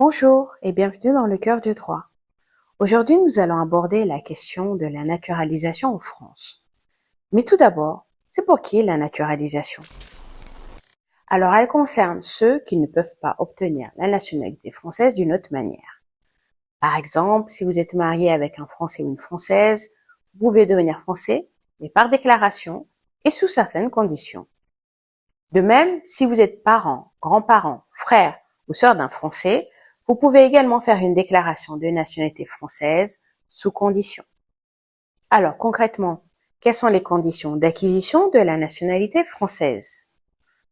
Bonjour et bienvenue dans le cœur du droit. Aujourd'hui, nous allons aborder la question de la naturalisation en France. Mais tout d'abord, c'est pour qui la naturalisation? Alors, elle concerne ceux qui ne peuvent pas obtenir la nationalité française d'une autre manière. Par exemple, si vous êtes marié avec un Français ou une Française, vous pouvez devenir français, mais par déclaration et sous certaines conditions. De même, si vous êtes parent, grand-parent, frère ou sœur d'un Français, vous pouvez également faire une déclaration de nationalité française sous condition. Alors concrètement, quelles sont les conditions d'acquisition de la nationalité française?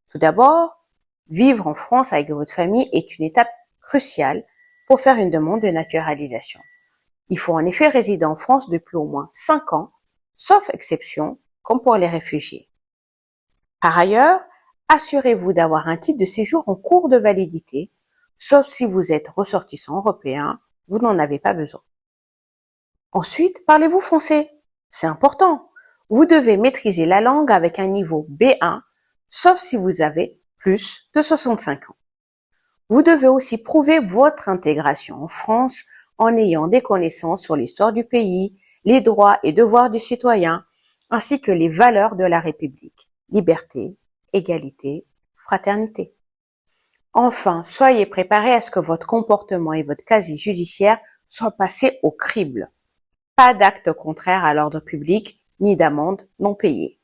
Tout d'abord, vivre en France avec votre famille est une étape cruciale pour faire une demande de naturalisation. Il faut en effet résider en France depuis au moins 5 ans, sauf exception, comme pour les réfugiés. Par ailleurs, assurez-vous d'avoir un titre de séjour en cours de validité, sauf si vous êtes ressortissant européen, vous n'en avez pas besoin. Ensuite, parlez-vous français? C'est important. Vous devez maîtriser la langue avec un niveau B1, sauf si vous avez plus de 65 ans. Vous devez aussi prouver votre intégration en France en ayant des connaissances sur l'histoire du pays, les droits et devoirs du citoyen, ainsi que les valeurs de la République. Liberté, égalité, fraternité. Enfin, soyez préparés à ce que votre comportement et votre casier judiciaire soient passés au crible. Pas d'acte contraire à l'ordre public, ni d'amende non payée.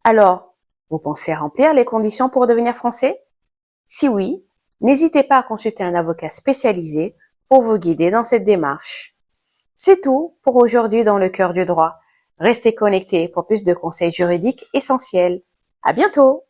Alors, vous pensez remplir les conditions pour devenir français? Si oui, n'hésitez pas à consulter un avocat spécialisé pour vous guider dans cette démarche. C'est tout pour aujourd'hui dans le cœur du droit. Restez connectés pour plus de conseils juridiques essentiels. À bientôt!